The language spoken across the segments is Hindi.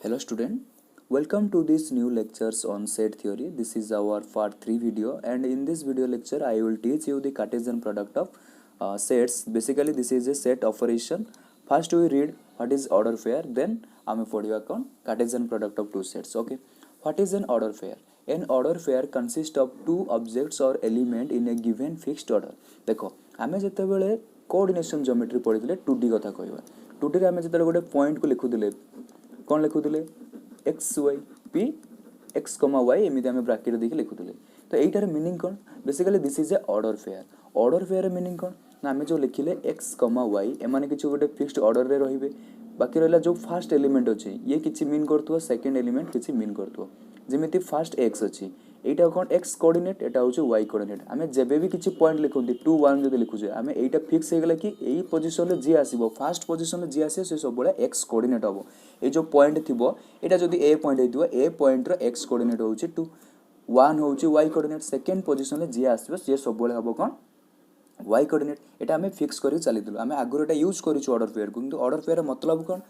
Hello student, welcome to this new lectures on set theory. This is our part 3 video, and in this video lecture I will teach you the Cartesian product of sets. Basically this is a set operation. First we read what is order pair, then I am पढ़िया कौन Cartesian product of two sets. Okay, what is an order pair? An order pair consists of two objects or element in a given fixed order. देखो आमे जेतेबेले कोऑर्डिनेशन ज्योमेट्री पढ़िथिले 2D कथा कहबा 2D रे आमे जेतेबेले गोटे पॉइंट को लिखुथिले कौन लिखुले एक्स वाई पी एक्स कमा वाई एमती आम ब्राकेट देखिए लिखुले तो यहीटार मीनिंग कौन basically this is a order fair meaning कौन ना आम जो लिखिले एक्स कमा वाई एमाने किसी गोटे फिक्स्ड ऑर्डर रे रहिबे बाकी रहा जो फास्ट एलिमेंट अच्छे ये किसी मीन करथुवा सेकंड एलिमेंट किसी मीन करथुवा जेमिति फास्ट एक्स अच्छी एटा कौन एक्स कोऑर्डिनेट एटा होचे वाई कोऑर्डिनेट आमे जेबे भी किसी पॉइंट लिखुंती 2 1 जदि लिखुचे आमे एटा फिक्स हे गेला कि एई पोजीशन रे जी आसीबो फास्ट पोजीशन रे जी आसे से सब बळे एक्स कोऑर्डिनेट हबो ए जो पॉइंट थिबो एटा जदि ए पॉइंट हेतिबो ए पॉइंट रो एक्स कोऑर्डिनेट होउची 2 1 होउची वाई कोऑर्डिनेट सेकंड पोजीशन रे जी आसीबो से सब बळे हबो कोन वाई कोऑर्डिनेट एटा आमे फिक्स करी चलीदिलु आमे आगुर एटा यूज करिछु ऑर्डर पेयर को किंतु ऑर्डर पेयर मतलब कोन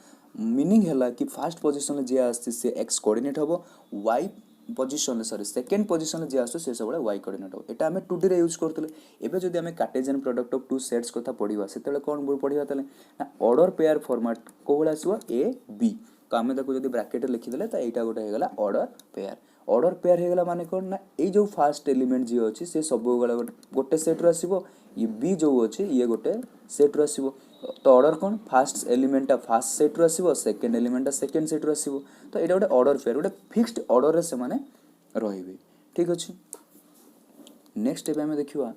मीनिंग हैला कि फास्ट पोजीशन रे जे आसी से एक्स कोऑर्डिनेट हबो y position sorry second position जे आसो से सब वाई कोऑर्डिनेट हो एटा हमें 2D रे यूज करथले एबे जदि हमें Cartesian product of two sets कथा पढिबा सेतेले कोन पढिबा तले ना ऑर्डर पेयर फॉर्मेट कोबळ आसीबो ए बी तो हमें ताको जदि ब्रैकेट रे लिखि देले त एटा गोटे हे गेला ऑर्डर पेयर हे गेला माने कोन ना ए जो फर्स्ट एलिमेंट जे अछि से सब गोटे सेट रो आसीबो ये बी जो अछि ये गोटे सेट रो आसीबो तो ऑर्डर कौन फास्ट एलिमेंट फास्ट सेट रो आसीबो सेकंड एलिमेंट सेकंड सेट रो आसीबो तो एटा गोटे ऑर्डर पेयर गोटे फिक्स्ड ऑर्डर रे से माने रहिबे ठीक अछि नेक्स्ट एबे हमें देखिबा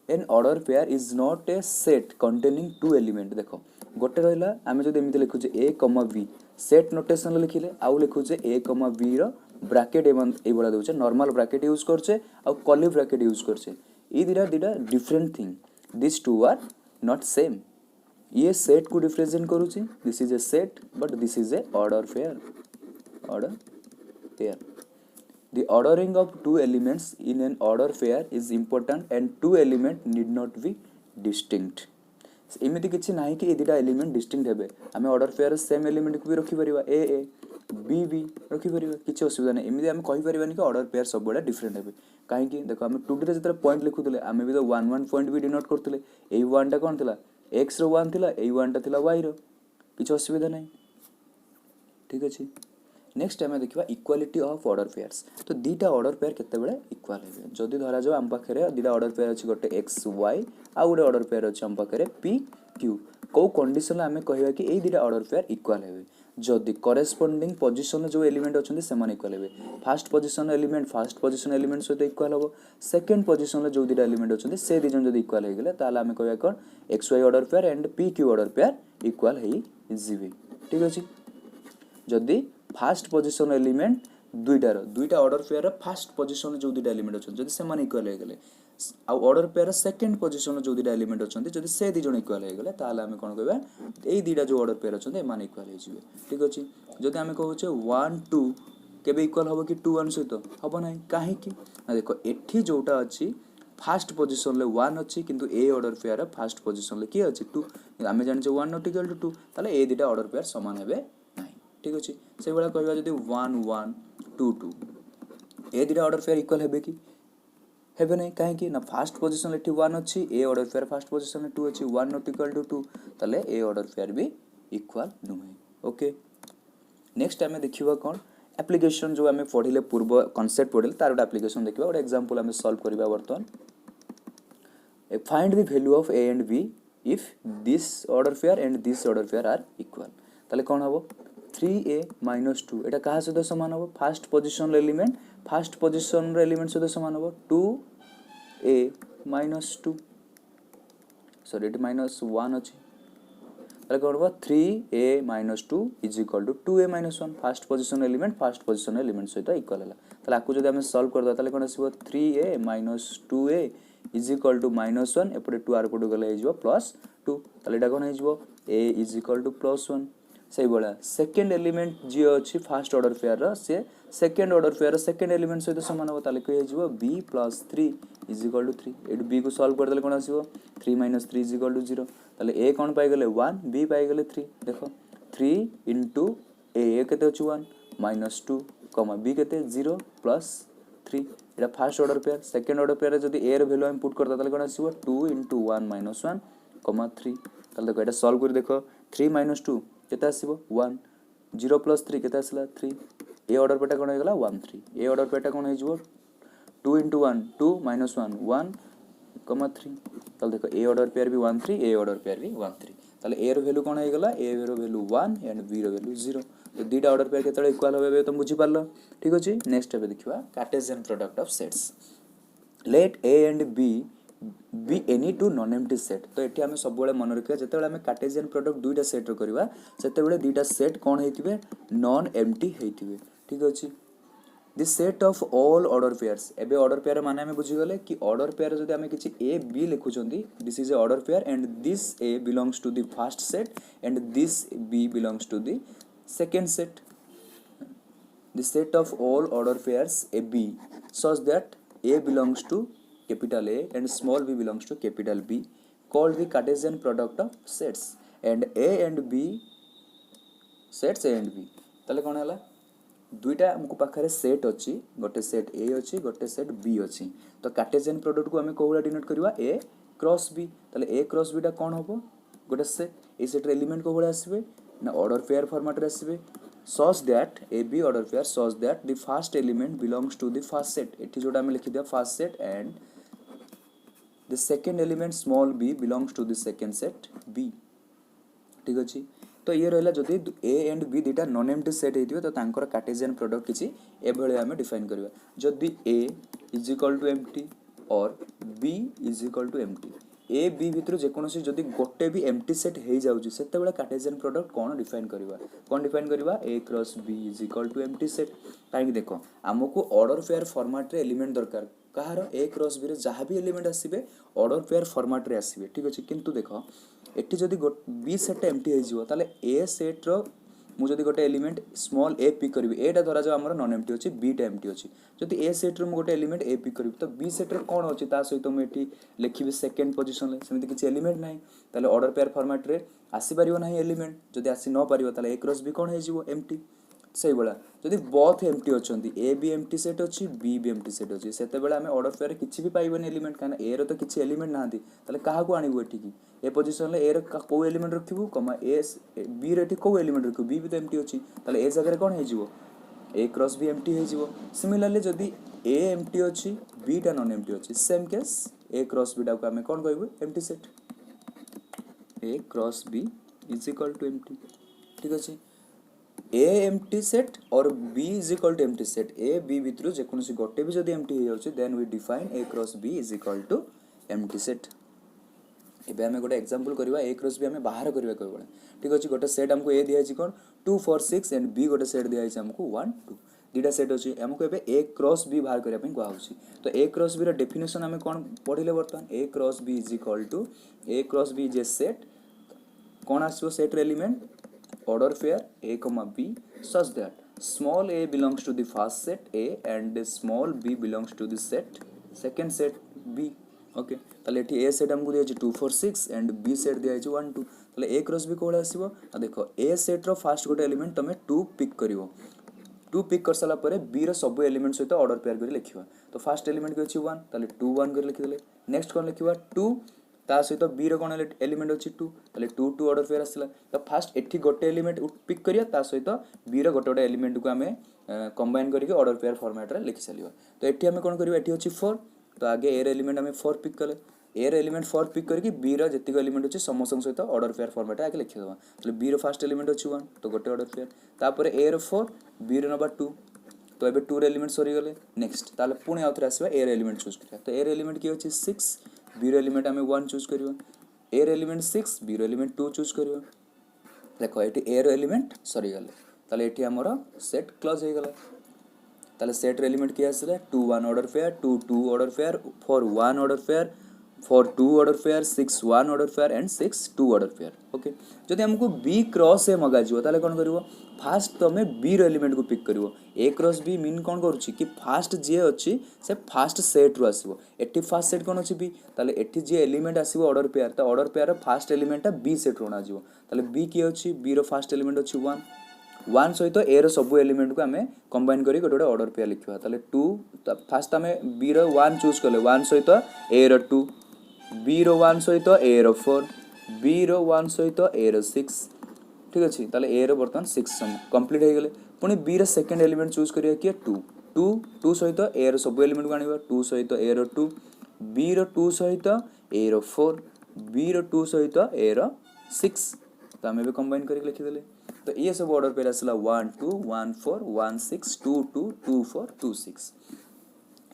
an order pair is not a set containing two element देखो गोटे रहला हमें जदि एमिति लिखु जे a b सेट नोटेशन लिखिले आउ लिखु जे a b रो ब्रैकेट ए बडा दोचे नॉर्मल ब्रैकेट यूज करछे आ कर्ली ब्रैकेट यूज करछे ई दिडा different thing this two are not same ये सेट को रिप्रेजेंट करूची this is a set but this is a order pair the ordering of two elements in an order pair is important and two element need not be distinct एमिति किछि नाही कि ए दिटा एलिमेंट डिस्टिंक्ट हेबे आमे ऑर्डर पेयर सेम एलिमेंट को भी रखि परिबा ए बी बी रखि परिबा किछि असुविधा नै एमिति आमे कहि परिबानी कि ऑर्डर पेयर सब बडा डिफरेंट हेबे काहे कि देखो आमे 2D रे जतरे पॉइंट लिखुतले आमे भी तो 1 1 पॉइंट भी डिनोट करतले ए 1 टा कोन थिला x रो 1 थिला ए 1 टा थिला y रो किछि असुविधा नै ठीक अछि नेक्स्ट आम देखा इक्वालिटी ऑफ ऑर्डर पेयर्स तो दीटा ऑर्डर पेयर केते बेले इक्वल हेबे जदी धरा जो आम पाखरे दीटा ऑर्डर पेयर अछि गोटे एक्स वाई आ गोटे ऑर्डर पेयर अछि आम पाखरे पी क्यू को कंडीशन आमे कहबा कि ए दीटा ऑर्डर पेयर इक्वल हेबे जदी करेस्पोंडिंग पोजीशन जो एलिमेंट अछन से माने इक्वल हेबे फर्स्ट पोजीशन एलिमेंट सहित इक्वल हबो सेकंड पोजीशन जो दीटा एलिमेंट अछन से दी जन जदी इक्वल हे गेले ताले आमे कहबा कोन x y order pair and P Q order pair equal हेई जिवे ठीक अछि जदी फास्ट पोजीशन एलिमेंट दुईटा ऑर्डर पेयर फास्ट पोजीशन जो दुईटा एलिमेंट अछन जदी से माने इक्वल हे गेले आ ऑर्डर पेयर सेकंड पोजीशन जो दुईटा एलिमेंट अछन जदी से दी जण इक्वल हे गेले ताले हम कोन कहबा एई दुईटा जो ऑर्डर पेयर अछन ए माने इक्वल हे जिवे ठीक अछि जदी हम कहू छे 1 2 केबे इक्वल होबो कि 2 1 सहित हबो नै काहे कि देखो एठी जोटा अछि फास्ट पोजीशन ले 1 अछि किंतु ए ऑर्डर पेयर फास्ट पोजीशन ले की अछि 2 हमें जानि छे 1 नॉट इक्वल टू 2 ताले ए दुईटा ऑर्डर पेयर समान हेबे ठीक अछि से बेला कहबा जदी 1 1 2 2 ए दिरा ऑर्डर पेयर इक्वल हेबे कि हेबे नै काहे कि ना फास्ट पोजीशन लेठी 1 अछि ए ऑर्डर पेयर फास्ट पोजीशन ले 2 अछि 1 नॉट इक्वल टू 2 तले ए ऑर्डर पेयर भी इक्वल नुहे ओके नेक्स्ट हमें देखिबा कोन एप्लीकेशन जो हमें पढिले पूर्व कांसेप्ट पढिले तार एक एप्लीकेशन देखिबा और एग्जांपल हमें सॉल्व करिबा वर्तमान find the value of A and B if this order pair and this order pair are equal तले कोन हबो 3a minus 2 एटा कहा सहित समान हो फास्ट पोजीशन एलिमेंट सहित समान हो 2a minus 2 sorry eight minus 1 अछि तले कोन हो 3a minus 2 is equal to 2a minus 1 first position element सहित इक्वल हला तले आकु जदी हम सॉल्व कर द तले कोन आसीबो 3a minus 2a is equal to -1 एपटे 2 आर कोड गले हिजबो +2 तले एटा कोन हिजबो a इज इक्वल टू +1 सही बोला सेकंड एलिमेंट जे अछि फर्स्ट ऑर्डर पेयर रा से second order pair second element सहित समान हो ताले कहि जिवो b + 3 = 3 एट b को सॉल्व कर देले कोन आसीबो 3 - 3 = 0 ताले a कोन पाई गेले 1 b पाई गेले 3 देखो 3 * ए केते अछि 1 माइनस 2 कमा बी केते 0 प्लस 3 एटा first order pair second order pair जदी ए रो वैल्यू हम पुट करता ताले कोन आसीबो 2 * 1 - 1 कमा 3 ताले देखो एटा सॉल्व कर देखो 3 - 2 केते आसीबो 1 0 प्लस 3 केते आसला 3 ए ऑर्डर पेटा कोन हे गला 1 3 ए ऑर्डर पेटा कोन हे जिवो 2 * 1 2 - 1 1 कमा 3 ताले देखो ए ऑर्डर पेयर भी 1 3 ए ऑर्डर पेयर भी 1 3 ताले ए रो वैल्यू कोन हे गला ए रो वैल्यू 1 एंड बी रो वैल्यू 0 तो दीटा ऑर्डर पेयर केतळे इक्वल होबे तुम बुझी पारलो ठीक अछि नेक्स्ट एबे देखिबा Cartesian product of sets let A and B be any two non empty set तो एठी हमें सब बेले मन रखिया जेतेबेले हमें कार्टेशियन प्रोडक्ट दुईटा सेट रो करबा सेतेबेले दुईटा सेट कोन हेतिबे नॉन एम्प्टी हेतिबे ठीक अछि this set of all order pairs एबे ऑर्डर पेयर माने हमें बुझी गले कि ऑर्डर पेयर जदी हमें किछि ए बी लिखु चंदी this is a order pair and this A belongs to the first set and this B belongs to the second set the set of all order pairs a b such that a belongs to capital A and small b belongs to capital B called the Cartesian product of sets and A and B sets A and B ताले कोन हला दुईटा हमको पाखरे सेट अछि गोटे सेट A अछि गोटे सेट B अछि तो कार्टेशियन प्रोडक्ट को हमें कोला डिनोट करबा A क्रॉस B ताले A क्रॉस B टा कोन होबो गोटे सेट ए सेट रे एलिमेंट को बोले आसीबे ना ऑर्डर पेयर फॉर्मेट रे आसीबे such that a b order pair such that the first element belongs to the first set एठी जोटा हम लिखि दिया first set and the second element small b belongs to the second set b ठीक अछि तो ये रहला जदी a and b दिटा नॉन एम्प्टी सेट हेतिबे तो तांकर कार्टेशियन प्रोडक्ट किछि ए भळे हमें डिफाइन करबा जदी a = एम्प्टी और b = एम्प्टी ए बी भितर जेकोसी जदि गोटे भी एम्प्टी सेट हो जाउची सेते बेला कार्टेशियन प्रोडक्ट कोन डिफाइन करबा ए क्रॉस बी = एम्प्टी सेट काहे देखो हमको ऑर्डर पेयर फॉर्मेट रे एलिमेंट दरकार कहार ए क्रॉस बी रे जहां भी एलिमेंट आसीबे ऑर्डर पेयर फॉर्मेट रे आसीबे ठीक अछि किंतु देखो एठी जदि बी सेट एम्प्टी हो जिवो ताले ए सेट रो मु जदि गोटे एलिमेंट स्मॉल ए पिक करबी एटा धरा जो हमर नॉन एम्प्टी अछि बी टा एम्प्टी अछि जदि ए सेट रो मु गोटे एलिमेंट ए पिक करबी तो बी सेट रे कोन अछि ता सहित मु एठी लिखिबी सेकंड पोजीशन ले सेमिति किछ एलिमेंट नाही ताले ऑर्डर पेयर फॉर्मेट रे आसी परिबो नाही एलिमेंट जदि आसी न परिबो ताले ए क्रॉस बी कोन हे जिवो एम्प्टी सही बळा जदि बोथ एम्प्टी अछंती ए बी एम्प्टी सेट अछि बी बी एम्प्टी सेट अछि सेते बेला हमें ऑर्डर पेयर किछि भी पाइबोनी एलिमेंट काना ए रो तो किछि एलिमेंट नाहंती ताले काहा को आनिबो एठी की ए पोजीशन ले ए रो को एलिमेंट रखिबो कमा ए बी रे एठी को एलिमेंट रखिबो बी भी तो एम्प्टी अछि ताले ए जगह रे कोन हे जिवो ए क्रॉस बी एम्प्टी हे जिवो सिमिलरली जदि ए एम्प्टी अछि बी टा नॉन एम्प्टी अछि same case A cross B टा को हमें कोन कहबो empty set A cross B = empty ठीक अछि ए एम्प्टी सेट और B = empty set A B भितर जेकोसी गोटे भी जदी एम्प्टी हो जाउची then we define A cross B = empty set एबे हमें गोटे एग्जांपल करबा ए क्रॉस बी हमें बाहर करबा कहबो ठीक अछि गोटे सेट हमको ए दिया छि कोन 2 4 6 एंड बी गोटे सेट दिया छि हमको 1 2 दीटा सेट अछि हमको एबे ए क्रॉस बी बाहर करबा पई कहौ छि तो ए क्रॉस बी रो डेफिनेशन हमें कोन पढिले बर्तन A cross B is a set कोन आसीबो सेट रे element order pair a comma b such that small a belongs to the first set a and small b belongs to the second set b okay ताले एठी a सेट हमको दिया छि 2 4 6 and b सेट दिया छि 1 2 ताले a क्रॉस b कोला आसीबो आ देखो a सेट रो फर्स्ट गोटे एलिमेंट तमे 2 पिक करिवो 2 पिक कर साला परे b रो सब एलिमेंट सहित ऑर्डर पेयर करी लिखिबा तो फर्स्ट एलिमेंट के छि 1 ताले 2 1 कर लिखि देले नेक्स्ट कोन लिखिबा 2 ता सहित बी रो कोन एलिमेंट अछि 2 ताले 2 2 ऑर्डर पेयर आसला तो फर्स्ट एठी गोटे एलिमेंट पिक करिया ता सहित बी रो गोटे एलिमेंट को हमें कंबाइन करके ऑर्डर पेयर फॉर्मेट रे लिखि सलिबा तो एठी हमें कोन करिबा एठी अछि 4 तो आगे ए रो एलिमेंट हमें 4 पिक करले ए रो एलिमेंट 4 पिक करके बी रो जति को एलिमेंट अछि समस्त सहित ऑर्डर पेयर फॉर्मेट रे आगे लिखि देबा ताले बी रो फर्स्ट एलिमेंट अछि 1 तो गोटे ऑर्डर पेयर तापर A row 4 B row number 2 तो एबे 2 रो एलिमेंट सरी गले नेक्स्ट ताले पुणी आउथरे आसीबा ए रो एलिमेंट चूज करिया तो ए रो एलिमेंट की अछि 6 बी रो एलिमेंट हमें 1 चूज करियो ए रो एलिमेंट 6 बी रो एलिमेंट 2 चूज करियो देखो एठी ए रो एलिमेंट सरी गले ताले एठी हमरो सेट क्लोज हे गला ताले सेट रो एलिमेंट की आसले 2 1 order pair 2 2 order pair 4 1 order pair 4 2 order pair 6 1 order pair and 6 2 order pair okay जदि हमको बी क्रॉस ए मगा जिवो ताले कोन करिवो फास्ट तमे बी रो एलिमेंट को पिक करिवो ए क्रॉस बी मीन कोन करूची कि फास्ट जे अछि से फास्ट सेट रो आसीबो एठी फास्ट सेट कोन अछि बी ताले एठी जे एलिमेंट आसीबो ऑर्डर पेयर ऑर्डर पेयर रो फास्ट एलिमेंट बी सेट रोना जिवो ताले बी की अछि बी रो फास्ट एलिमेंट अछि 1 वन सहित ए रो सब एलिमेंट को आमे कंबाइन करी गोटे ऑर्डर पेयर लिखिबा ताले 2 फास्ट आमे बी रो 1 चूज करले 1 सहित ए रो 2 बी रो 1 सहित ए रो 4 बी रो 1 सहित ए रो 6 ठीक अछि ताले ए रो बर्तन 6 सम कंप्लीट हे गेले पुनी बी रो सेकंड एलिमेंट चूज करिया कि 2 2 2 सहित ए रो सब एलिमेंट को आनिबा 2 सहित ए रो 2 बी रो 2 सहित ए रो 4 बी रो 2 सहित ए रो 6 तो आमे भी कंबाइन करके लिखि देले तो ये सब ऑर्डर पेयर आसला 1 2 1 4 1 6 2 2 2 4 2 6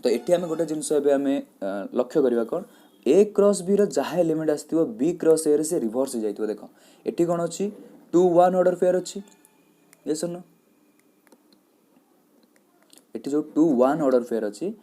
तो एठी आमे गोटे जिंस एबे आमे लक्ष्य करिवा कोन ए क्रॉस बी रो जहा एलिमेंट आस्तिबो बी क्रॉस ए रे से रिवर्स हो जाइतो देखो एठी कोन अछि 2 1 ऑर्डर पेयर अछि ये सुनो एठी जो 2 1 ऑर्डर पेयर अछि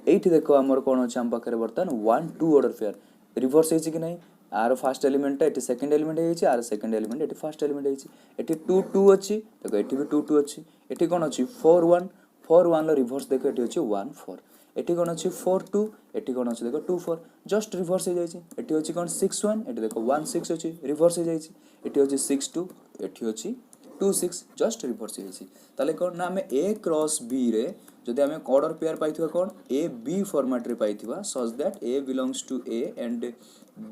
एठी देखो हमर कोन अछि हम पाखरे बर्तन 1 2 ऑर्डर पेयर रिवर्स हेछि कि नहीं आर फर्स्ट एलिमेंट एटी सेकंड एलिमेंट हेछि आर सेकंड एलिमेंट एटी फर्स्ट एलिमेंट हेछि एटी 2 2 अछि देखो एटी भी 2 2 अछि एटी कोन अछि 4 1 4 1 लो रिवर्स देखो एटी अछि 1 4 एटी कोन अछि 4 2 एटी कोन अछि देखो 2 4 जस्ट रिवर्स हे जाइछि एटी अछि कोन 6 1 एटी देखो 1 6 अछि रिवर्स हे जाइछि एटी अछि 6 2 एटी अछि 2 6 जस्ट रिवर्स हे जाइछि ताले कोन ना हमें ए क्रॉस बी रे जदि हमें ऑर्डर पेयर पाइथिबा कोन ए बी फॉर्मेट रे पाइथिबा such that A belongs to A and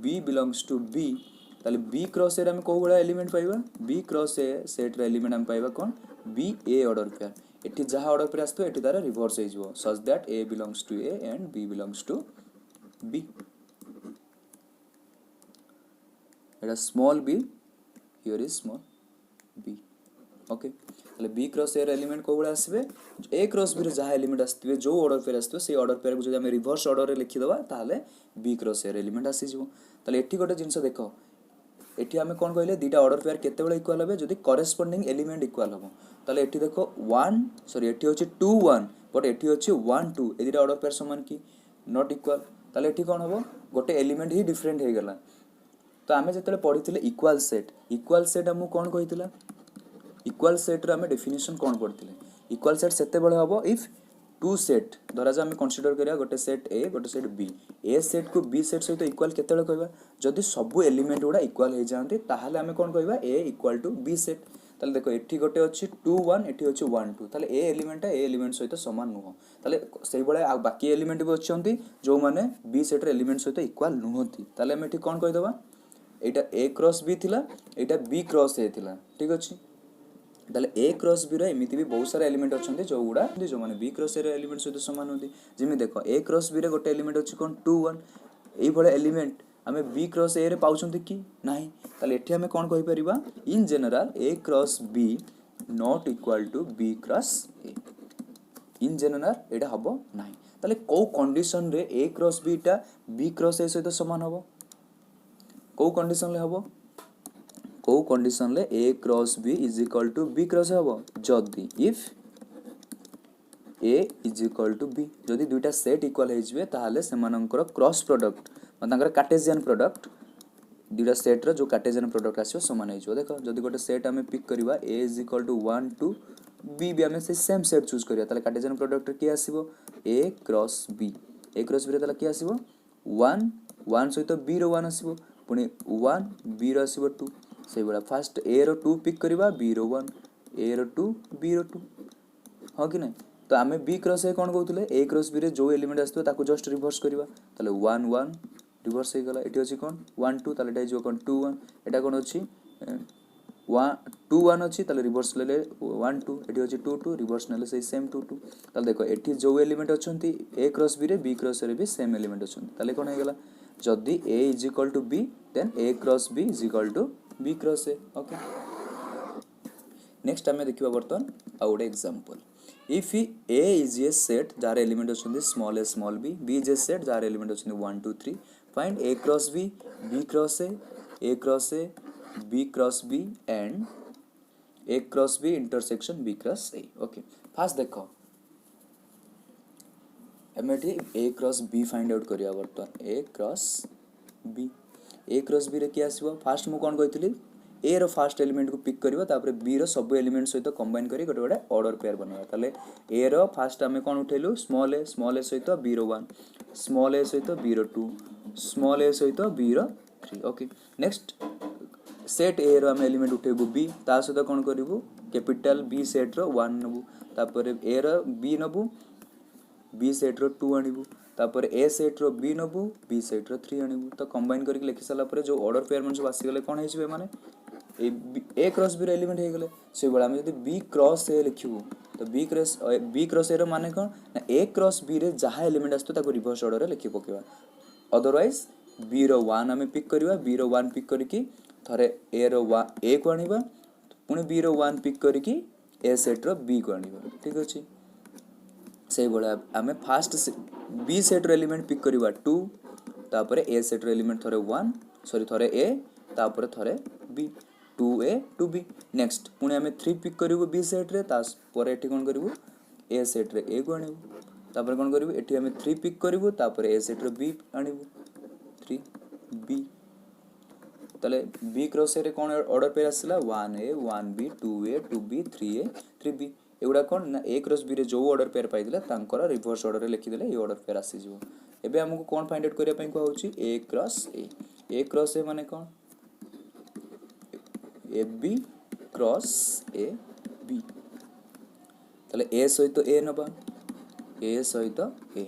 B belongs to B ताले बी क्रॉस ए रे हम को गुडा एलिमेंट पाइबा बी क्रॉस ए सेट रे एलिमेंट हम पाइबा कोन बी ए ऑर्डर पेयर एठी जहा ऑर्डर पेयर आस्तो एठी तारा रिवर्स हे जिवो such that A belongs to A and B belongs to B एटा small B here is small B okay ताले बी क्रॉस ए रे एलिमेंट को गुडा आसीबे ए क्रॉस बी रे जहा एलिमेंट आस्तिबे जो ऑर्डर पेयर आस्तिबे से ऑर्डर पेयर को जदि हम रिवर्स ऑर्डर रे लिखि दबा ताले बी क्रॉस ए रे एलिमेंट आसी जिवो ताले एठी गोटे जिंस देखो एठी हमें कोन कहले दीटा ऑर्डर पेयर केते बेले इक्वल होबे जदि करेस्पोंडिंग एलिमेंट इक्वल होबो ताले एठी देखो 1 सॉरी एठी होची 2 1 बट एठी होची 1 2 ए दीटा ऑर्डर पेयर समान की नॉट इक्वल ताले एठी कोन होबो गोटे एलिमेंट ही डिफरेंट हे गेला तो आमे जतले पढिथिले इक्वल सेट हम कोन कहितिला इक्वल सेट रे हमें डेफिनेशन कोन पढिथिले इक्वल सेट सेते बेले होबो इफ टू सेट धरा जा हमें कंसीडर करिया गोटे सेट ए गोटे सेट बी ए सेट को बी सेट सहित इक्वल केते बेले कहबा जदि सब एलिमेंट गुडा इक्वल हे जांती ताहाले हमें कोन कहबा ए इक्वल टू बी सेट ताले देखो एठी गोटे अछि 2 1 एठी अछि 1 2 ताले ए एलिमेंट सहित समान नुह ताले सेही बेले आ बाकी एलिमेंट भी अछंती जो माने बी सेट रे एलिमेंट सहित इक्वल नुहंती ताले हम एठी कोन कहि देबा एटा ए क्रॉस बी थिला एटा बी क्रॉस ए थिला ठीक अछि ताले ए क्रॉस बी रे एमिति भी बहुत सारा एलिमेंट अछंती जो गुडा जो माने बी क्रॉस ए रे एलिमेंट सहित समान होती जिमि देखो ए क्रॉस बी रे गोटे एलिमेंट अछि कोन 2 1 एई भले एलिमेंट हमें बी क्रॉस ए रे पाउछंती कि नाही ताले एठी हमें कोन कहि परिबा in general A cross B not equal to B cross A in general एटा हबो नाही ताले को कंडीशन रे ए क्रॉस बी टा बी क्रॉस ए सहित समान हबो को कंडीशन ले हबो को कंडीशन ले A cross B is equal to B cross हबो जदी if A is equal to B जदी दुईटा सेट इक्वल हे जबे ताहाले सेमानकर क्रॉस प्रोडक्ट मतलब कार्टेशियन प्रोडक्ट दुईटा सेट रो जो कार्टेशियन प्रोडक्ट आसीयो समान हे जो देखो जदी गोटे सेट हमें पिक करबा ए इज इक्वल टू 1 2 बी भी हमें से सेम सेट चूज करिया ताले कार्टेशियन प्रोडक्ट के आसीबो ए क्रॉस बी रे ताले के आसीबो 1 1 सहित बी रो 1 आसीबो पुनी 1 बी रो आसीबो 2 से बड़ा फास्ट ए रो 2 पिक करबा बी रो 1 ए रो 2 बी रो 2 हो कि नहीं तो आमे बी क्रॉस ए कोन कहउतले ए क्रॉस बी रे जो एलिमेंट आस्तो ताको जस्ट रिवर्स करबा ताले 1 1 रिवर्स हे गला एटी अछि कोन 1 2 ताले एटा जो कोन 2 1 एटा कोन अछि 1 2 1 अछि ताले रिवर्स लेले 1 2 एटी अछि 2 2 रिवर्स नेले से सेम 2 2 ताले देखो एटी जो एलिमेंट अछंती ए क्रॉस बी रे बी क्रॉस रे भी सेम एलिमेंट अछंती ताले कोन हे गला जदी a is equal to b then a cross b is equal to b cross a okay next हमें देखिबा बर्तन आ गोटे example if a is a set जार एलिमेंट अछंती small b b is a set जार एलिमेंट अछंती 1 2 3 find a cross b b cross a cross a b cross b and a cross b intersection b cross a okay first देखो एमेठी a cross b find out करिया बर्तन a क्रॉस b रे के आसीबो फास्ट मु कोन कहितली a रो फर्स्ट एलिमेंट को पिक करबा तापर b रो सब एलिमेंट सहित कंबाइन करी गोटे गोटे ऑर्डर पेयर बनबा ताले a रो फर्स्ट हमें कोन उठेलु स्मॉल a सहित b रो 1 स्मॉल a सहित b रो 2 स्मॉल a सहित b रो 3 ओके नेक्स्ट सेट ए रो आम एलिमेंट उठेबू बी ता सहित कौन करूँ कैपिटल बी सेट रो 1 नबू तापर ए रो बी नबू बी सेट रो 2 आनिबू तापर ए सेट रो बी नबू बी सेट रो 3 आनिबू तो कंबाइन करके लिखि सारा पर जो ऑर्डर पेयर मन सब आसी गले कोन हेसिबे माने ए क्रॉस बी रो एलिमेंट हे गले से बेला हम जदी बी क्रॉस ए लिखिबू तो बी क्रॉस ए रो माने कोन ना ए क्रॉस बी रे जहा एलिमेंट आस्तो ताको रिवर्स ऑर्डर रे लिखि पकेबा अदरवाइज बी रो 1 हमें पिक करबा बी रो 1 पिक करके थरे ए रो ए को आनिबा पुनी बी रो 1 पिक करके ए सेट रो बी को आनिबा ठीक अछि से बड़ा आमे फास्ट बी सेट रो एलिमेंट पिक करबा 2 तापर ए सेट रो एलिमेंट थरे 1 सॉरी थरे ए तापर थरे बी 2a 2b नेक्स्ट पुनी आमे 3 पिक करबो बी सेट रे तास पर एठी कोन करबो ए सेट रे ए को आनिबो तापर कोन करबो एठी आमे 3 पिक करबो तापर ए सेट रो बी आनिबो 3b तले बी क्रॉस ए रे कोन ऑर्डर पेयर आसला 1a 1b 2a 2b 3a 3b एगुडा कोन ना ए क्रॉस बी रे जो ऑर्डर पेयर पाइदिला तांकर रिवर्स ऑर्डर रे लिखि देले ए ऑर्डर पेयर आसी जिवो एबे हमकु कोन फाइंड आउट करिया पई को होची ए क्रॉस ए माने कोन A B cross A B तले ए सहित ए नबा ए सहित ए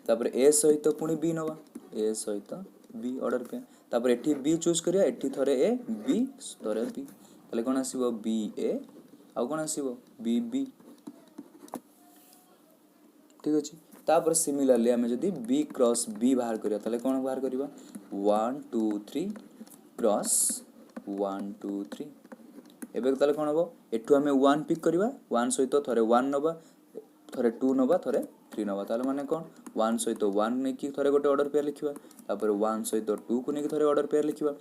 तापर ए सहित पुनी बी नबा ए सहित बी ऑर्डर पे तापर एठी बी चूज करिया एठी थरे ए बी थरे बी तले कोन आसीबो बी ए आ कोन आसीबो बी बी ठीक अछि तापर सिमिलरली हमें जदी बी क्रॉस बी बाहर करिया तले कोन बाहर करिबा 1 2 3 क्रॉस 1 2 3 एबे तले कोन हबो एठु हमें 1 पिक करिबा 1 सहित थरे 1 नबा थरे 2 नबा थरे 3 नबा ताले माने कोन 1 सहित 1 ने की थरे गोटे ऑर्डर पेयर लिखिबा तापर 1 सहित 2 को ने की थरे ऑर्डर पेयर लिखिबा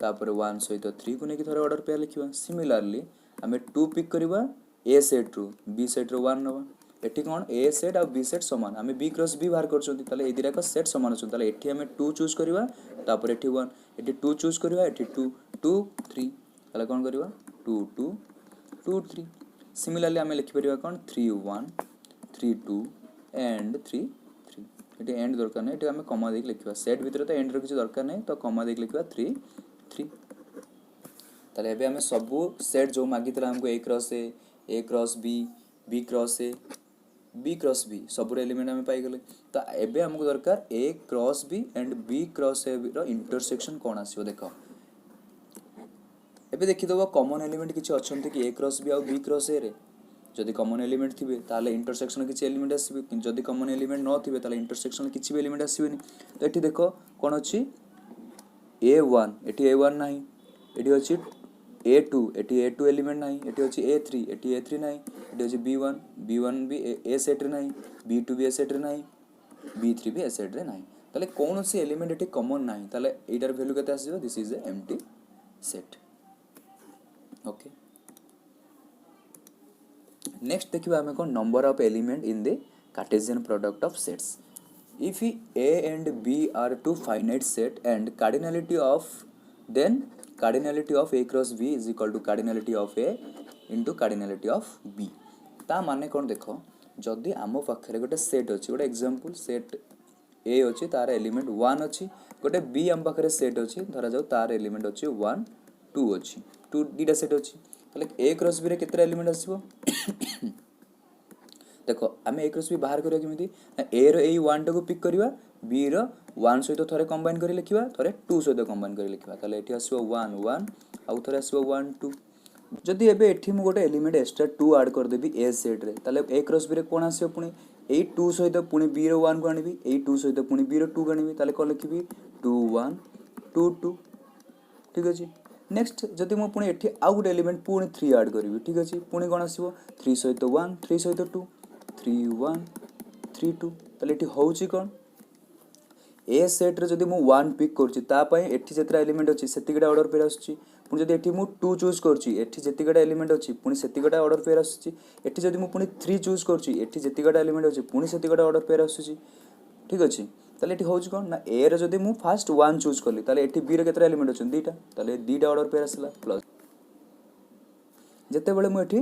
तापर 1 सहित 3 को ने की थरे ऑर्डर पेयर लिखिबा सिमिलरली हमें 2 पिक करिबा ए सेट रो बी सेट रो 1 नबा एठी कोन ए सेट और बी सेट समान हमें बी क्रॉस बी बाहर करछोंती ताले ए दिरा का सेट समान अछि ताले एठी हमें 2 चूज करिबा तापर एठी 1 एठी 2 चूज करिबा एठी 2 2 3 ताले कोन करिबा 2 2 2 3 सिमिलरली हमें लिखि परिबा कोन 3 1 3 2 एंड 3 3 एठी एंड दरकार नै एठी हमें कॉमा देख लिखिबा सेट भीतर तो एंड रो किछ दरकार नै तो कॉमा देख लिखिबा 3 3 ताले एबे हमें सब सेट जो मागितला हमको A cross B cross A B cross B सब एलिमेंट हमें पाई गले तो एबे हमको दरकार A cross B and B cross A रो इंटरसेक्शन कोन आसीबो देखो एबे देखि दबो कॉमन एलिमेंट किछि अछंती कि ए क्रॉस बी आ बी क्रॉस ए रे जदि कॉमन एलिमेंट थिबे ताले इंटरसेक्शन किछि एलिमेंट आसीबे कि जदि कॉमन एलिमेंट न थिबे ताले इंटरसेक्शन किछि भी एलिमेंट आसीबेनी तो एठी देखो कोन अछि a1 एठी a1 नाही एठी अछि a2 एठी a2 एलिमेंट नाही एठी अछि a3 एठी a3 नाही एठी अछि b1 भी a सेट रे नाही b2 भी a सेट रे नाही b3 भी a सेट रे नाही ताले कोनोसी एलिमेंट एठी कॉमन नाही ताले एटार वैल्यू केते आसीबो this is a empty set okay next देखिबा हमें कोन number of element in the Cartesian product of sets if a and b are two finite set and cardinality of a cross b is equal to cardinality of a into cardinality of b ता माने कोन देखो जदी आमो पाखरे गोटे सेट अछि गोटे एग्जांपल सेट a अछि तार एलिमेंट 1 अछि गोटे b आम पाखरे सेट अछि धरा जाऊ तार एलिमेंट अछि 1 2 अछि 2 डीटा सेट अछि तले a क्रॉस b रे केतरा एलिमेंट आसीबो देखो आमे ए क्रॉस बी बाहर करिया किमिति ए रो ए 1 टा को पिक करिवा बी रो 1 सहित थरे कंबाइन करि लिखिबा थरे 2 सहित कंबाइन करि लिखिबा ताले एठी आसीबो 1 1 आ थरे आसीबो 1 2 जदी एबे एठी मु गोटे एलिमेंट एक्स्ट्रा 2 ऐड कर देबी ए सेट रे ताले ए क्रॉस बी रे कोन आसीबो पुनी ए 2 सहित पुनी बी रो 1 को आनिबी ए 2 सहित पुनी बी रो 2 को आनिबी ताले को लिखिबी 2 1 2 2 ठीक अछि नेक्स्ट जदी मु पुनी एठी आ गोटे एलिमेंट पुनी 3 ऐड करबी ठीक अछि पुनी कोन आसीबो 3 सहित 1 3 सहित 2 3 1 3 2 तले एठी होउची कोन ए सेट रे जदी मु 1 पिक करची ता पय एठी जेतरा एलिमेंट अछि सेतिगडा ऑर्डर पेयर आछी पुनी जदी एठी मु 2 चूज करची एठी जेतिगडा एलिमेंट अछि पुनी सेतिगडा ऑर्डर पेयर आछी एठी जदी मु पुनी 3 चूज करची एठी जेतिगडा एलिमेंट अछि पुनी सेतिगडा ऑर्डर पेयर आछी ठीक अछि तले एठी होउची कोन ना ए रे जदी मु फर्स्ट 1 चूज करली तले एठी बी रे केतरा एलिमेंट अछि दीटा तले दीटा ऑर्डर पेयर आसला प्लस जते बेले मु एठी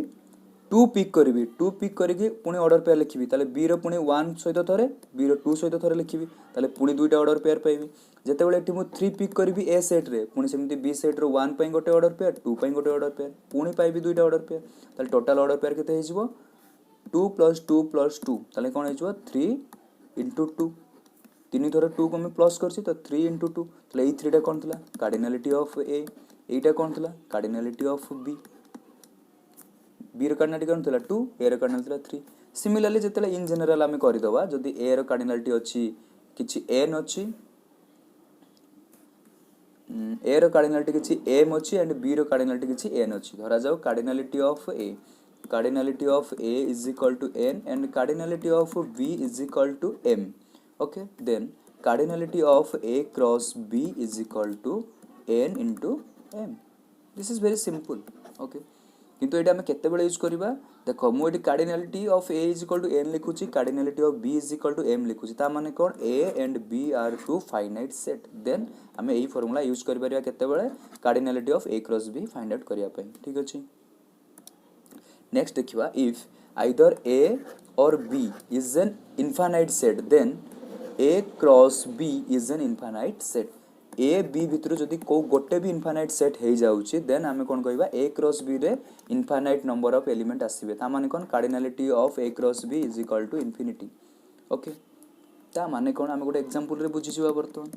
टू पिक करी टू पिक करके पुणी ऑर्डर पेयर लिखी ताले बी रो पुणी 1 सहित थरे बी रो 2 सहित थरे लिखी ताले पुणी दुईटा ऑर्डर पेयर पाइबी जेतेबेले एठी मु 3 पिक करी ए सेट रे पुणी सेमती बी सेट रो 1 पई गोटे ऑर्डर पेयर 2 पई गोटे ऑर्डर पेयर पुणी पाइबी दुईटा ऑर्डर पेयर ताले टोटल ऑर्डर पेयर केते हेजिवो 2 + 2 + 2 ताले कोन हेजिवो 3 * 2 तीन थर 2 को मैं प्लस करछि तो 3 * 2 ताले ए 3 टा कोन थला कार्डिनलिटी ऑफ ए एटा कोन थला कार्डिनलिटी ऑफ बी बी रो कार्डिनलिटी कोन थला 2 ए रो कार्डिनलिटी थला 3 सिमिलरली जेतेले इन जनरल आमे करि दवा जदी ए रो कार्डिनलिटी अछि किछि n अछि ए रो कार्डिनलिटी किछि m अछि एंड बी रो कार्डिनलिटी किछि n अछि धरा जाऊ cardinality of A is equal to n and cardinality of b is equal to m. Okay, then cardinality of a cross b is equal to n into m. This is very simple. Okay, किंतु एटा हमें केते बेले यूज करबा देखो मु एटी cardinality of a is equal to n लिखुची cardinality of b is equal to m लिखुची ता माने कोन a and b are two finite set then हमें एही फार्मूला यूज करि परिया केते बेले cardinality of a cross b find out करिया पई ठीक अछि नेक्स्ट देखिवा if either a or b is an infinite set then a cross b is an infinite set a b भितर जदि को गोटे भी इनफाइनाइट सेट हे जाउची देन हमें कोन कहबा a cross b रे इनफाइनाइट नंबर ऑफ एलिमेंट आसीबे ता माने कोन cardinality of a cross b is equal to infinity okay ता माने कोन हमें गोटे एग्जांपल रे बुझी जिवा बर्तमान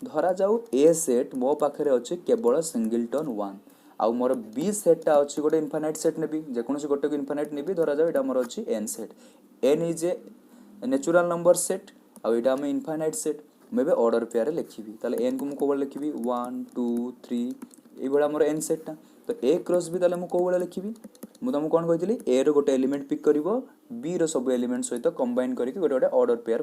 धरा जाऊ a सेट मो पाखरे अछि केवल सिंगलटन 1 आउ मोर बी सेट अच्छी गोटे इनफाइनाइट सेट नेबी जेकोसी गोटे को इनफाइनाइट नेबी धरा जाओ एटा मोर अच्छी N set N is a natural number set आउ एटा हम इनफाइनाइट सेट मैं ऑर्डर पेयर लिखिबी ताले एन को मु कोबल लिखिबी 1 2 3 ए बडा मोर एन सेट तो ए क्रॉस बी ताले मु कोबल लिखिबी मु तुमको कोन कहितली ए रो गोटे एलिमेंट पिक करिवो बी रो सब एलिमेंट सहित कंबाइन करके गोटे गोटे ऑर्डर पेयर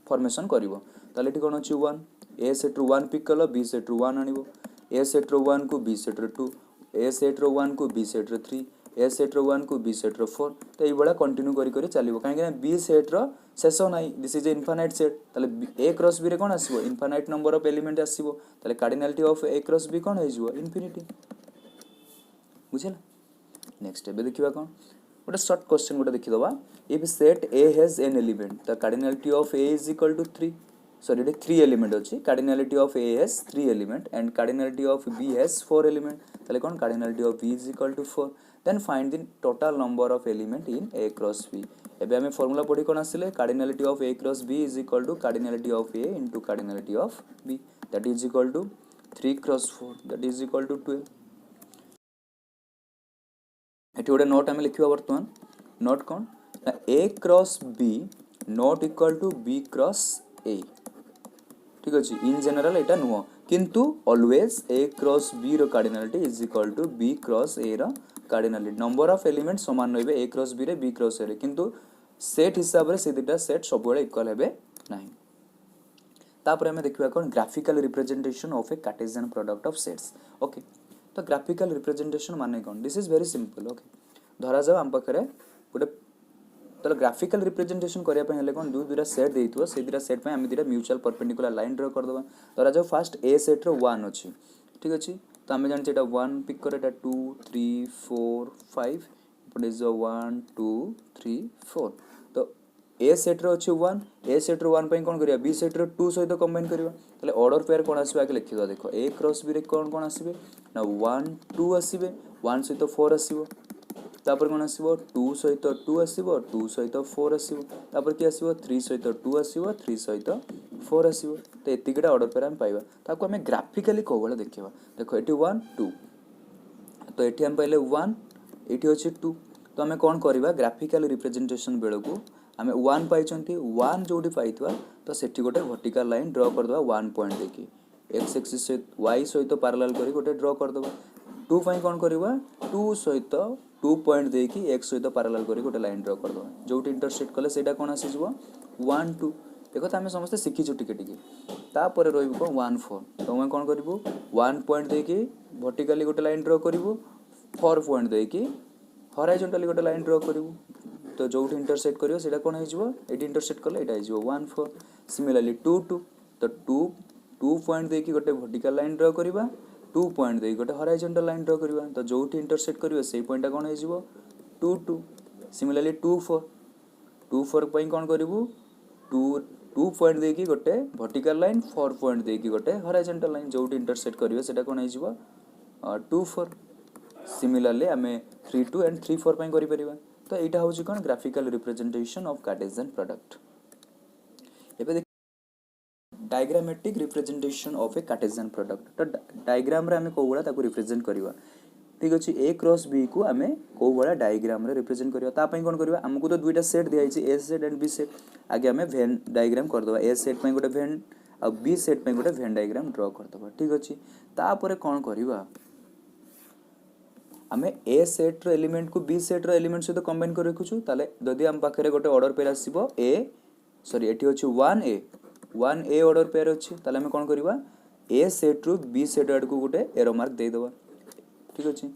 फॉर्मेशन करिवो ताले एटी कोन अछि 1 ए सेट रो 1 पिक कलो बी सेट रो 1 आनिवो ए सेट रो 1 को बी सेट रो 2 ए सेट रो 1 को बी सेट रो 3 ए सेट रो 1 को बी सेट रो 4 तो ए बडा कंटिन्यू करी करी चलिवो काहे कि बी सेट रो शेषो नाही this is a infinite set ताले ए क्रॉस बी रे कोन आसीबो इनफाइनाइट नंबर ऑफ एलिमेंट आसीबो ताले cardinality of A cross B कोन हेजिवो इन्फिनिटी बुझला नेक्स्ट एबे देखिबा कोन गोटे शॉर्ट क्वेश्चन गोटे देखि दबा if set A has an element the cardinality of A is equal to 3 sorry it 3 element अछि cardinality of a has 3 element and cardinality of b has 4 element tale kon cardinality of b is equal to 4 then find the total number of element in a cross b एबे हमें फार्मूला पढी कोन आसिले cardinality of a cross b is equal to cardinality of a into cardinality of b that is equal to 3 cross 4 that is equal to 12 एठी गोटे नोट हमें लिखिबा वर्तमान note cone a cross b not equal to b cross a ठीक अछि इन जनरल एटा नुह किंतु ऑलवेज a क्रॉस b रो cardinality is equal to b cross a रो कार्डिनलिटी नंबर ऑफ एलिमेंट समान रहबे a क्रॉस b रे b क्रॉस a रे किंतु सेट हिसाब रे से दुटा सेट सब बेले इक्वल हेबे नाही तापर हमें देखिबा कोन graphical representation of a Cartesian product of sets okay तो ग्राफिकल रिप्रेजेंटेशन माने कोन this is very simple okay धरा जाओ हम पाखरे गोटे तो ग्राफिकल रिप्रेजेंटेशन करिया पे हेले कोन दुटा सेट देइतबो से दुटा सेट पे हम दुटा म्यूचुअल परपेंडिकुलर लाइन ड्रा कर दबा धरा जाओ फर्स्ट ए सेट रो 1 अछि ठीक अछि तो हम जानि एटा 1 पिक करे एटा 2 3 4 5 इट इज 1 2 3 4 तो ए सेट रो अछि 1 ए सेट रो 1 पे कोन करिया बी सेट रो 2 सहित कंबाइन करिवा तले ऑर्डर पेयर कोन आसीबा आके लिखिबा देखो ए क्रॉस बी रे कोन कोन आसीबे ना 1 2 आसीबे 1 सहित 4 आसीबो तापर कोन आसीबो 2 सहित 2 आसीबो 2 सहित 4 आसीबो तापर की आसीबो 3 सहित 2 आसीबो 3 सहित 4 आसीबो तो एतिकटा ऑर्डर पेयर हम पाइबा ताको हमें ग्राफिकली कोबला देखिबा देखो एटी 1 2 तो एटी हम पहले 1 एटी अछि 2 तो हमें कोन करबा ग्राफिकल रिप्रेजेंटेशन बेलो को हमें 1 पाइचंती 1 जोडी पाइतबा तो सेठी गोटे वर्टिकल लाइन ड्रा कर दबा 1 पॉइंट देखि x एक्सिस से y सहित पैरेलल करी गोटे ड्रा कर दबा 2 पई कोन करबा 2 सहित 2 पॉइंट देकी x सहित पैरेलल करी गोटे लाइन ड्रा कर दबा जोटी इंटरसेक्ट कले सेटा कोन आसी जबो 1 2 देखो त हमें समस्त सिखि छु टिके टिके ता परे रहइबो कोन 1 4 तो हम कोन करबो 1 पॉइंट देकी वर्टिकली गोटे लाइन ड्रा करबो 4 पॉइंट देकी हॉरिजॉन्टली गोटे लाइन ड्रा करबो तो जोटी इंटरसेक्ट करियो सेटा कोन हे जबो एटी इंटरसेक्ट कले एटा हे जबो 1 4 सिमिलरली 2 2 तो 2 पॉइंट देकी गोटे वर्टिकल लाइन ड्रा करबा 2 पॉइंट दे गोटे हॉरिजॉन्टल लाइन ड्रा करबा तो जोटी इंटरसेक्ट करियो सेही पॉइंट कोन हे जबो 2 2 सिमिलरली 2 4 2 4 पई कोन करिवु 2 2 पॉइंट देकी गोटे वर्टिकल लाइन 4 पॉइंट देकी गोटे हॉरिजॉन्टल लाइन जोटी इंटरसेक्ट करिवे सेटा कोन हे जिवो 2 4 सिमिलरली आमे 3 2 एंड 3 4 पई करि परिबा तो एटा होची कोन graphical representation of Cartesian product एबे diagrammatic representation of a Cartesian product तो डायग्राम रे आमे कोबोला ताको रिप्रेजेंट करबा ठीक अछि a क्रॉस b को आमे कोबोला डायग्राम रे रिप्रेजेंट करबा ता पई कोन करबा हमकु तो दुईटा सेट दिया छि a set and b set आगे आमे वेन डायग्राम कर दबा a सेट पई गोटे वेन आ b सेट पई गोटे वेन डायग्राम ड्रा कर दबा ठीक अछि ता परे कोन करबा आमे a सेट रो एलिमेंट को b सेट रो एलिमेंट सहित कंबाइन कर रखुछु ताले जदी हम पाखरे गोटे ऑर्डर पेयर आसीबो a सॉरी एठी अछि 1a ऑर्डर पेयर अछि ताले हम कोन करबा a सेट रो b सेट आड को गोटे एरो मार्क दे दबा ठीक अछि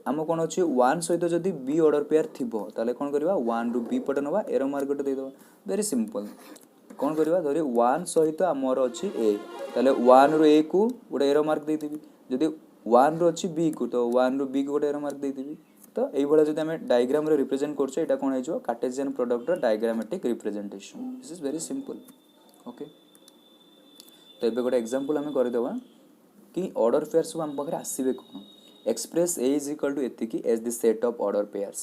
हम कोन अछि 1 सहित जदी b ऑर्डर पेयर थिबो ताले कोन करबा 1 रो b पटे नबा एरो मार्क गोटे दे दबा वेरी सिंपल कोन करबा धरि 1 सहित हमर अछि a ताले 1 रो a को गोटे एरो मार्क दे देबी जदी 1 रो अछि b को तो 1 रो b को गोटे एरो मार्क दे देबी तो एई भला जदी हमें डायग्राम रे रिप्रेजेंट करछो एटा कोन हेजो कार्टेशियन प्रोडक्ट रो diagrammatic representation this is very simple okay तो एबे गोटे एग्जांपल हमें कर देबा कि ऑर्डर पेयर्स हम पाखरे आसीबे कोन express a is equal to एतिकी as the set of order pairs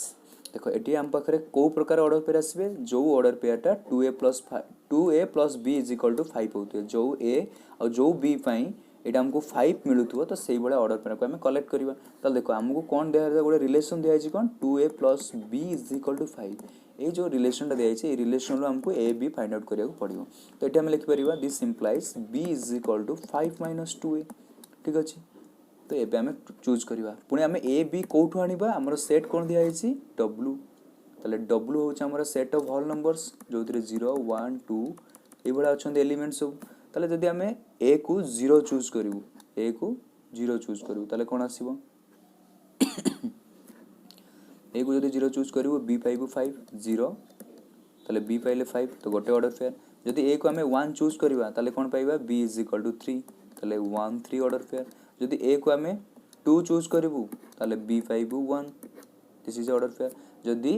देखो एटी हम पाखरे को प्रकार ऑर्डर पेयर आसीबे जो ऑर्डर पेयरटा 2a plus b is equal to 5 होते जो a और जो b पई एटा हमको 5 मिलुथबो तो सेही बडा ऑर्डर पेयर को हमें कलेक्ट करबा त देखो हमको कोन देहा गोटे रिलेशन दिया छि कोन 2a plus b is equal to 5 ए जो रिलेशन टा दिया छि ए रिलेशन रो हमको a b फाइंड आउट करिया को पड़िबो तो एटा हम लिख परिबा दिस implies b is equal to 5 minus 2a ठीक अछि तो एबे हमें चूज करिबा पुनी हमें a b कोठु आनिबा हमर सेट कोन दिया छि w तले w होछ हमर सेट ऑफ होल नंबर्स जोथिरे 0 1 2 ए बडा अछन एलिमेंट सब तले जदी हमें a को 0 चूज करिवु a को 0 चूज करिवु तले कोन आसीबो a को जदी 0 चूज करिवु b पाइबु 5 0 तले b पाइले 5 तो गोटे ऑर्डर पेयर जदी a को हमें 1 चूज करिवा तले कोन पाइबा b = 3 तले 1 3 ऑर्डर पेयर जदी a को हमें 2 चूज करिवु तले b पाइबु 1 दिस इज ऑर्डर पेयर जदी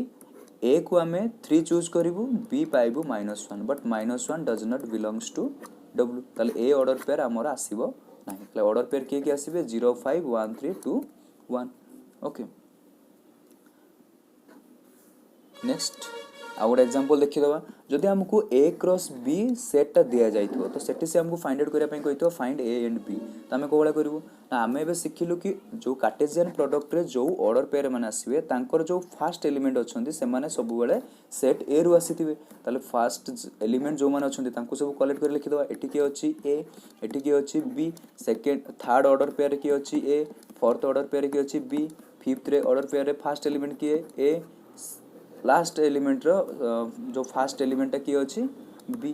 a को हमें 3 चूज करिवु b पाइबु -1 but -1 does not belongs to w तले a ऑर्डर पेयर हमर आसीबो नाही तले ऑर्डर पेयर के आसीबे 0 5 1 3 2 1 ओके नेक्स्ट आ गोटे एग्जांपल देखि दबा जदी हमको a क्रॉस b सेट ता दिया जाइतो तो सेटी से हमको फाइंड आउट करिया पई कहितो फाइंड a एंड b त हमें कोबळा करिवो ना हमें एबे सिखिलु कि जो कार्टेशियन प्रोडक्ट रे जो ऑर्डर पेयर माने आसीबे तांकर जो फर्स्ट एलिमेंट अछंती से माने सब बेले सेट a रु आसीथिबे ताले फर्स्ट एलिमेंट जो माने अछंती तांको सब कलेक्ट कर लिखि दबा एटी के अछि a एटी के अछि b second third order pair के अछि a फोर्थ ऑर्डर पेयर के अछि b फिफ्थ रे ऑर्डर पेयर रे फर्स्ट एलिमेंट के a लास्ट एलिमेंट रो जो फर्स्ट एलिमेंट की अछि b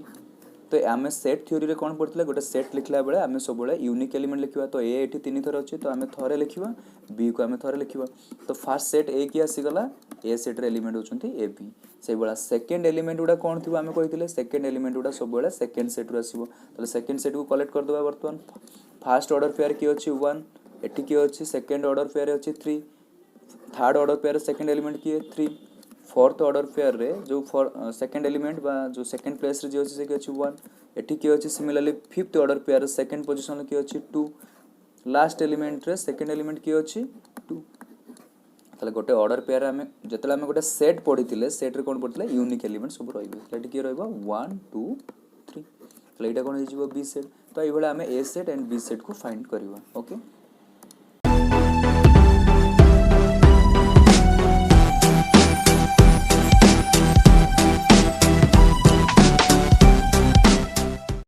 तो आमे सेट थ्योरी रे कोन पड़तले गोटे सेट लिखला बेले आमे सब बेले यूनिक एलिमेंट लिखिबा तो a एठी तीन थर अछि तो आमे थरे लिखिबा b को आमे थरे लिखिबा तो फर्स्ट सेट a की आसी गला a सेट रे एलिमेंट होचंती a b से बळा सेकंड एलिमेंट उडा कोन थिबा आमे कहितले सेकंड एलिमेंट उडा सब बेले सेकंड सेट रो आसीबो तो सेकंड सेट को कलेक्ट कर दबा वर्तमान फर्स्ट ऑर्डर पेयर की अछि 1 एठी की अछि सेकंड ऑर्डर पेयर अछि 3 third order pair second element की 3 फोर्थ ऑर्डर पेयर रे जो सेकंड एलिमेंट बा जो सेकंड प्लेस रे जे अछि से के अछि 1 एठी के अछि similarly fifth order pair second position के अछि 2 लास्ट एलिमेंट रे सेकंड एलिमेंट के अछि 2 तले गोटे ऑर्डर पेयर हमें जतले हमें गोटे सेट पढितिले सेट रे कोन पढितिले यूनिक एलिमेंट सब रहइबे एठी के रहइबो 1 2 3 तले एटा कोन हिजिबो बी सेट तो एई भला हमें ए सेट एंड बी सेट को फाइंड करबा ओके